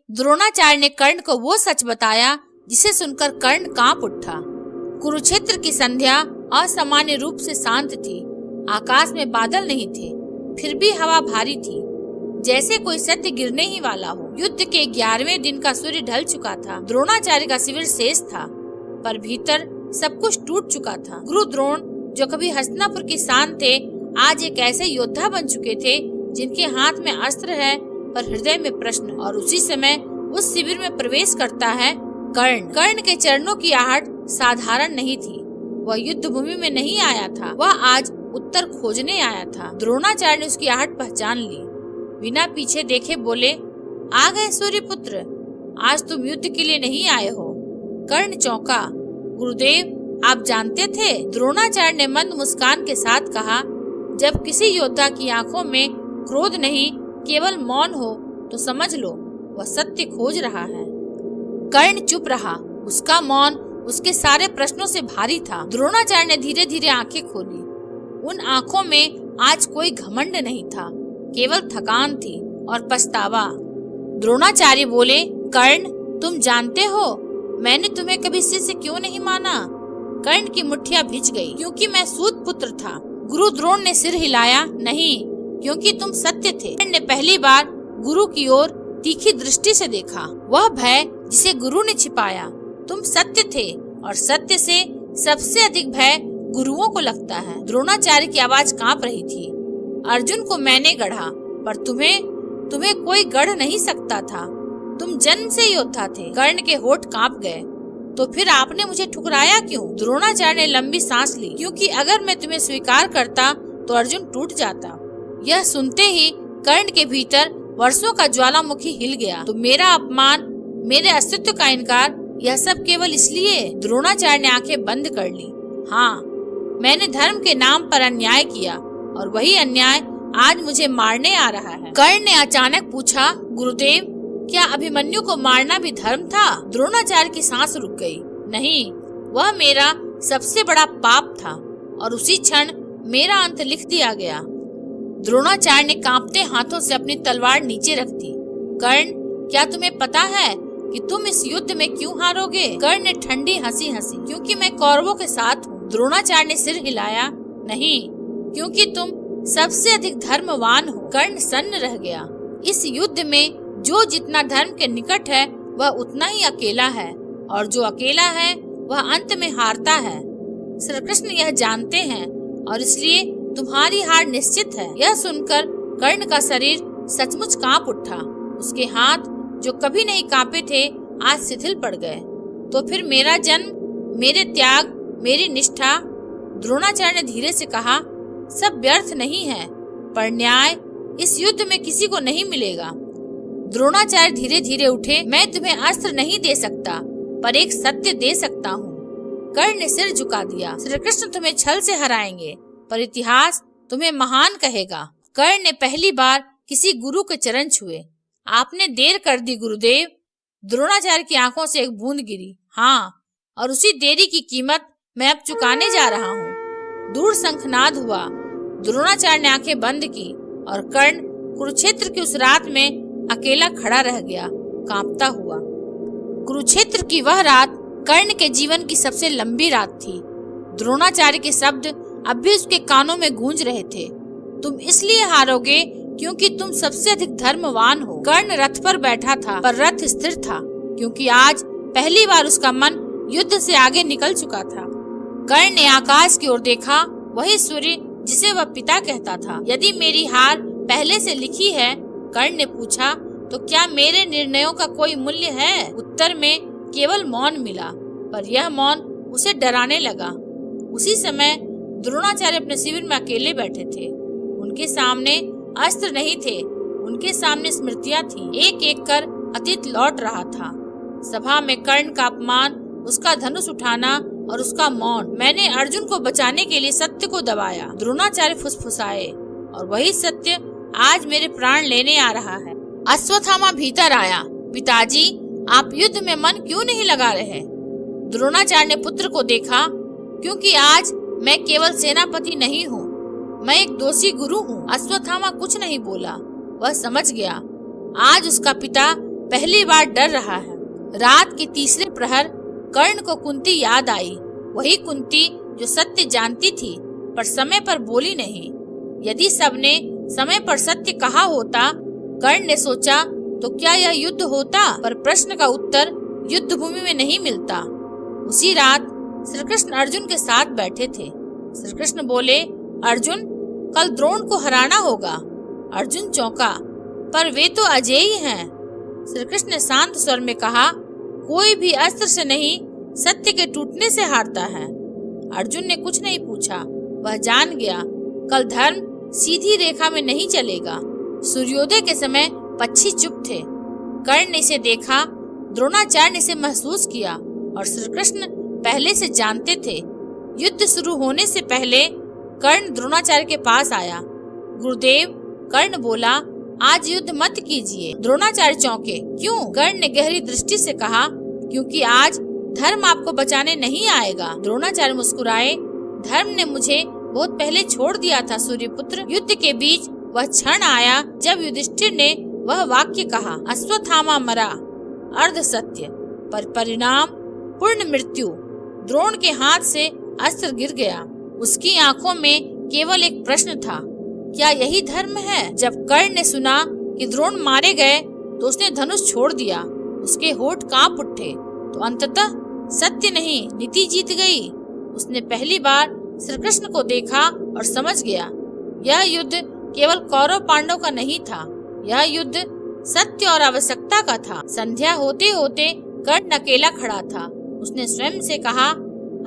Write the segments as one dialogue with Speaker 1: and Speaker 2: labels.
Speaker 1: द्रोणाचार्य ने कर्ण को वो सच बताया जिसे सुनकर कर्ण कांप उठा। कुरुक्षेत्र की संध्या असामान्य रूप से शांत थी। आकाश में बादल नहीं थे, फिर भी हवा भारी थी, जैसे कोई सत्य गिरने ही वाला हो। युद्ध के 11वें दिन का सूर्य ढल चुका था। द्रोणाचार्य का शिविर शेष था, पर भीतर सब कुछ टूट चुका था। गुरु द्रोण, जो कभी हस्तिनापुर की शान थे, आज एक ऐसे योद्धा बन चुके थे जिनके हाथ में अस्त्र है पर हृदय में प्रश्न। और उसी समय उस शिविर में प्रवेश करता है कर्ण। कर्ण के चरणों की आहट साधारण नहीं थी। वह युद्ध भूमि में नहीं आया था, वह आज उत्तर खोजने आया था। द्रोणाचार्य ने उसकी आहट पहचान ली। बिना पीछे देखे बोले, आ गए सूर्यपुत्र, आज तुम युद्ध के लिए नहीं आए हो। कर्ण चौंका। गुरुदेव, आप जानते थे? द्रोणाचार्य ने मंद मुस्कान के साथ कहा, जब किसी योद्धा की आंखों में क्रोध नहीं, केवल मौन हो, तो समझ लो वह सत्य खोज रहा है। कर्ण चुप रहा। उसका मौन उसके सारे प्रश्नों से भारी था। द्रोणाचार्य ने धीरे धीरे आंखें खोली। उन आंखों में आज कोई घमंड नहीं था, केवल थकान थी और पछतावा। द्रोणाचार्य बोले, कर्ण, तुम जानते हो मैंने तुम्हें कभी शिष्य क्यों नहीं माना? कर्ण की मुट्ठियां भिज गई। क्योंकि मैं सूत पुत्र था। गुरु द्रोण ने सिर हिलाया। नहीं, क्योंकि तुम सत्य थे। कर्ण ने पहली बार गुरु की ओर तीखी दृष्टि से देखा। वह भय जिसे गुरु ने छिपाया। तुम सत्य थे, और सत्य से सबसे अधिक भय गुरुओं को लगता है। द्रोणाचार्य की आवाज कांप रही थी। अर्जुन को मैंने गढ़ा, पर तुम्हें कोई गढ़ नहीं सकता था। तुम जन्म से योद्धा थे। कर्ण के होठ कांप गए। तो फिर आपने मुझे ठुकराया क्यों? द्रोणाचार्य ने लंबी सांस ली। क्योंकि अगर मैं तुम्हें स्वीकार करता तो अर्जुन टूट जाता। यह सुनते ही कर्ण के भीतर वर्षों का ज्वालामुखी हिल गया। तो मेरा अपमान, मेरे अस्तित्व का इनकार, यह सब केवल इसलिए? द्रोणाचार्य ने आंखें बंद कर ली। हाँ, मैंने धर्म के नाम पर अन्याय किया, और वही अन्याय आज मुझे मारने आ रहा है। कर्ण ने अचानक पूछा, गुरुदेव, क्या अभिमन्यु को मारना भी धर्म था? द्रोणाचार्य की सांस रुक गई। नहीं, वह मेरा सबसे बड़ा पाप था, और उसी क्षण मेरा अंत लिख दिया गया। द्रोणाचार्य ने कांपते हाथों से अपनी तलवार नीचे रख दी। कर्ण, क्या तुम्हें पता है कि तुम इस युद्ध में क्यों हारोगे? कर्ण ने ठंडी हंसी हंसी। क्योंकि मैं कौरवों के साथ हूँ। द्रोणाचार्य ने सिर हिलाया। नहीं, क्योंकि तुम सबसे अधिक धर्मवान हो। कर्ण सन्न रह गया। इस युद्ध में जो जितना धर्म के निकट है वह उतना ही अकेला है, और जो अकेला है वह अंत में हारता है। श्री कृष्ण यह जानते हैं, और इसलिए तुम्हारी हार निश्चित है। यह सुनकर कर्ण का शरीर सचमुच कांप उठा। उसके हाथ जो कभी नहीं कांपे थे, आज शिथिल पड़ गए। तो फिर मेरा जन्म, मेरे त्याग, मेरी निष्ठा? द्रोणाचार्य ने धीरे से कहा, सब व्यर्थ नहीं है, पर न्याय इस युद्ध में किसी को नहीं मिलेगा। द्रोणाचार्य धीरे धीरे उठे। मैं तुम्हें अस्त्र नहीं दे सकता, पर एक सत्य दे सकता हूँ। कर्ण ने सिर झुका दिया। श्री कृष्ण तुम्हें छल से हराएंगे, पर इतिहास तुम्हें महान कहेगा। कर्ण ने पहली बार किसी गुरु के चरण छुए। आपने देर कर दी गुरुदेव। द्रोणाचार्य की आंखों से एक बूंद गिरी। हाँ, और उसी देरी की कीमत मैं अब चुकाने जा रहा हूँ। दूर शंखनाद हुआ। द्रोणाचार्य ने आंखें बंद की, और कर्ण कुरुक्षेत्र की उस रात में अकेला खड़ा रह गया, कांपता हुआ। कुरुक्षेत्र की वह रात कर्ण के जीवन की सबसे लंबी रात थी। द्रोणाचार्य के शब्द अब भी उसके कानों में गूंज रहे थे। तुम इसलिए हारोगे क्योंकि तुम सबसे अधिक धर्मवान हो। कर्ण रथ पर बैठा था, पर रथ स्थिर था, क्योंकि आज पहली बार उसका मन युद्ध से आगे निकल चुका था। कर्ण ने आकाश की ओर देखा। वही सूर्य जिसे वह पिता कहता था। यदि मेरी हार पहले से लिखी है, कर्ण ने पूछा, तो क्या मेरे निर्णयों का कोई मूल्य है? उत्तर में केवल मौन मिला, पर यह मौन उसे डराने लगा। उसी समय द्रोणाचार्य अपने शिविर में अकेले बैठे थे। उनके सामने अस्त्र नहीं थे, उनके सामने स्मृतियां थी। एक एक कर अतीत लौट रहा था। सभा में कर्ण का अपमान, उसका धनुष उठाना और उसका मौन। मैंने अर्जुन को बचाने के लिए सत्य को दबाया। द्रोणाचार्य फुसफुसाए, और वही सत्य आज मेरे प्राण लेने आ रहा है। अश्वत्थामा भीतर आया। पिताजी, आप युद्ध में मन क्यों नहीं लगा रहे? द्रोणाचार्य ने पुत्र को देखा। क्योंकि आज मैं केवल सेनापति नहीं हूँ, मैं एक दोषी गुरु हूँ। अश्वत्थामा कुछ नहीं बोला। वह समझ गया। आज उसका पिता पहली बार डर रहा है। रात के तीसरे प्रहर कर्ण को कुंती याद आई, वही कुंती जो सत्य जानती थी पर समय पर बोली नहीं। यदि सबने समय पर सत्य कहा होता, कर्ण ने सोचा, तो क्या यह युद्ध होता? पर प्रश्न का उत्तर युद्ध भूमि में नहीं मिलता। उसी रात श्री कृष्ण अर्जुन के साथ बैठे थे। श्री कृष्ण बोले, अर्जुन, कल द्रोण को हराना होगा। अर्जुन चौंका, पर वे तो अजेय हैं। श्री कृष्ण ने शांत स्वर में कहा, कोई भी अस्त्र से नहीं, सत्य के टूटने से हारता है। अर्जुन ने कुछ नहीं पूछा, वह जान गया कल धर्म सीधी रेखा में नहीं चलेगा। सूर्योदय के समय पक्षी चुप थे। कर्ण ने इसे देखा, द्रोणाचार्य ने इसे महसूस किया और श्री कृष्ण पहले से जानते थे। युद्ध शुरू होने से पहले कर्ण द्रोणाचार्य के पास आया। गुरुदेव, कर्ण बोला, आज युद्ध मत कीजिए। द्रोणाचार्य चौंके, क्यों? कर्ण ने गहरी दृष्टि से कहा, क्योंकि आज धर्म आपको बचाने नहीं आएगा। द्रोणाचार्य मुस्कुराए, धर्म ने मुझे बहुत पहले छोड़ दिया था सूर्यपुत्र। युद्ध के बीच वह क्षण आया जब युधिष्ठिर ने वह वाक्य कहा, अश्वत्थामा मरा, अर्ध सत्य, पर परिणाम पूर्ण मृत्यु। द्रोण के हाथ से अस्त्र गिर गया। उसकी आंखों में केवल एक प्रश्न था, क्या यही धर्म है? जब कर्ण ने सुना कि द्रोण मारे गए तो उसने धनुष छोड़ दिया। उसके होठ कांप उठे। तो अंततः सत्य नहीं, नीति जीत गई। उसने पहली बार श्री कृष्ण को देखा और समझ गया, यह युद्ध केवल कौरव पांडव का नहीं था, यह युद्ध सत्य और आवश्यकता का था। संध्या होते होते कर्ण अकेला खड़ा था। उसने स्वयं से कहा,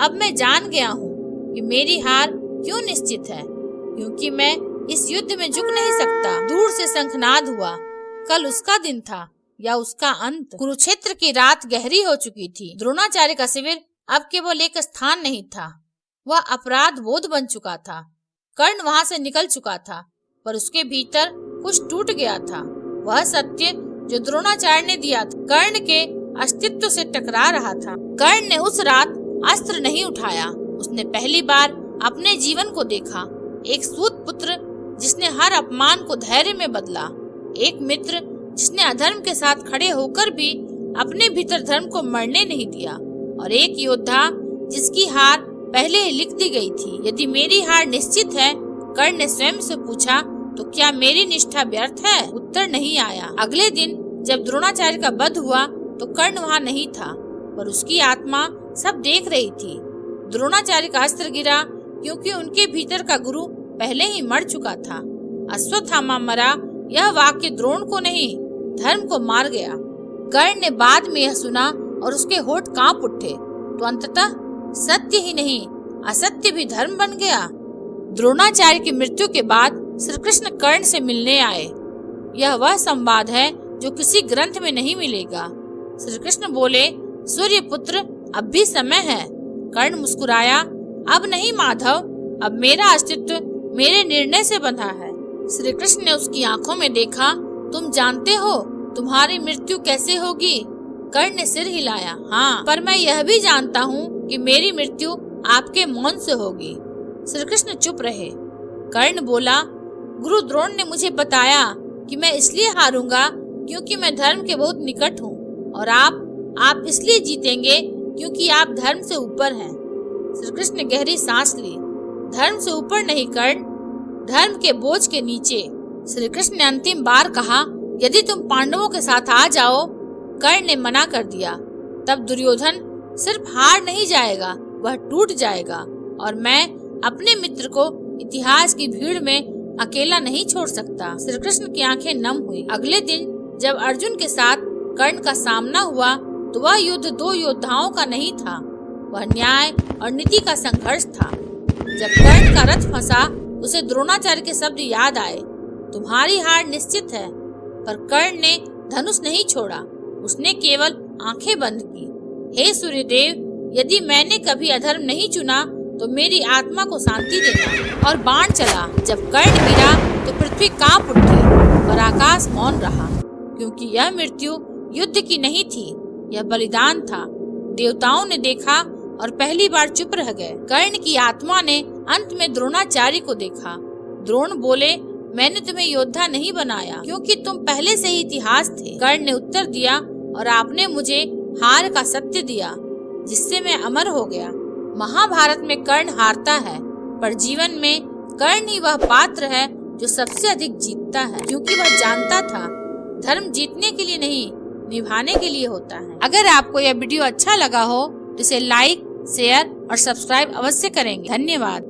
Speaker 1: अब मैं जान गया हूँ कि मेरी हार क्यों निश्चित है, क्योंकि मैं इस युद्ध में झुक नहीं सकता। दूर से शंखनाद हुआ। कल उसका दिन था या उसका अंत। कुरुक्षेत्र की रात गहरी हो चुकी थी। द्रोणाचार्य का शिविर अब केवल एक स्थान नहीं था, वह अपराध बोध बन चुका था। कर्ण वहाँ से निकल चुका था, पर उसके भीतर कुछ टूट गया था। वह सत्य जो द्रोणाचार्य ने दिया था कर्ण के अस्तित्व से टकरा रहा था। कर्ण ने उस रात अस्त्र नहीं उठाया। उसने पहली बार अपने जीवन को देखा, एक सूत पुत्र जिसने हर अपमान को धैर्य में बदला, एक मित्र जिसने अधर्म के साथ खड़े होकर भी अपने भीतर धर्म को मरने नहीं दिया, और एक योद्धा जिसकी हार पहले ही लिख दी गई थी। यदि मेरी हार निश्चित है, कर्ण ने स्वयं से पूछा, तो क्या मेरी निष्ठा व्यर्थ है? उत्तर नहीं आया। अगले दिन जब द्रोणाचार्य का वध हुआ तो कर्ण वहाँ नहीं था, पर उसकी आत्मा सब देख रही थी। द्रोणाचार्य का अस्त्र गिरा क्योंकि उनके भीतर का गुरु पहले ही मर चुका था। अश्वत्थामा मरा, यह वाक्य द्रोण को नहीं, धर्म को मार गया। कर्ण ने बाद में यह सुना और उसके होठ कांप उठे। तो अंततः सत्य ही नहीं, असत्य भी धर्म बन गया। द्रोणाचार्य की मृत्यु के बाद श्री कृष्ण कर्ण से मिलने आए। यह वह संवाद है जो किसी ग्रंथ में नहीं मिलेगा। श्री कृष्ण बोले, सूर्य पुत्र, अब भी समय है। कर्ण मुस्कुराया, अब नहीं माधव, अब मेरा अस्तित्व मेरे निर्णय से बंधा है। श्री कृष्ण ने उसकी आंखों में देखा, तुम जानते हो तुम्हारी मृत्यु कैसे होगी? कर्ण ने सिर हिलाया, हाँ, पर मैं यह भी जानता हूँ कि मेरी मृत्यु आपके मौन से होगी। श्री कृष्ण चुप रहे। कर्ण बोला, गुरु द्रोण ने मुझे बताया कि मैं इसलिए हारूंगा क्योंकि मैं धर्म के बहुत निकट हूँ, और आप इसलिए जीतेंगे क्योंकि आप धर्म से ऊपर हैं। श्री कृष्ण ने गहरी सांस ली। धर्म से ऊपर नहीं कर्ण, धर्म के बोझ के नीचे। श्री कृष्ण ने अंतिम बार कहा, यदि तुम पांडवों के साथ आ जाओ। कर्ण ने मना कर दिया। तब दुर्योधन सिर्फ हार नहीं जाएगा, वह टूट जाएगा, और मैं अपने मित्र को इतिहास की भीड़ में अकेला नहीं छोड़ सकता। श्री कृष्ण की आंखें नम हुई। अगले दिन जब अर्जुन के साथ कर्ण का सामना हुआ तो वह युद्ध दो योद्धाओं का नहीं था, वह न्याय और नीति का संघर्ष था। जब कर्ण का रथ फंसा, उसे द्रोणाचार्य के शब्द याद आए, तुम्हारी हार निश्चित है। पर कर्ण ने धनुष नहीं छोड़ा, उसने केवल आंखें बंद की। हे सूर्यदेव, यदि मैंने कभी अधर्म नहीं चुना तो मेरी आत्मा को शांति देना। और बाण चला। जब कर्ण गिरा तो पृथ्वी कांप उठी और आकाश मौन रहा, क्योंकि यह मृत्यु युद्ध की नहीं थी, यह बलिदान था। देवताओं ने देखा और पहली बार चुप रह गए। कर्ण की आत्मा ने अंत में द्रोणाचार्य को देखा। द्रोण बोले, मैंने तुम्हें योद्धा नहीं बनाया क्योंकि तुम पहले से ही इतिहास थे। कर्ण ने उत्तर दिया, और आपने मुझे हार का सत्य दिया जिससे मैं अमर हो गया। महाभारत में कर्ण हारता है, पर जीवन में कर्ण ही वह पात्र है जो सबसे अधिक जीतता है, क्योंकि वह जानता था धर्म जीतने के लिए नहीं, निभाने के लिए होता है। अगर आपको यह वीडियो अच्छा लगा हो तो इसे लाइक, शेयर और सब्सक्राइब अवश्य करेंगे। धन्यवाद।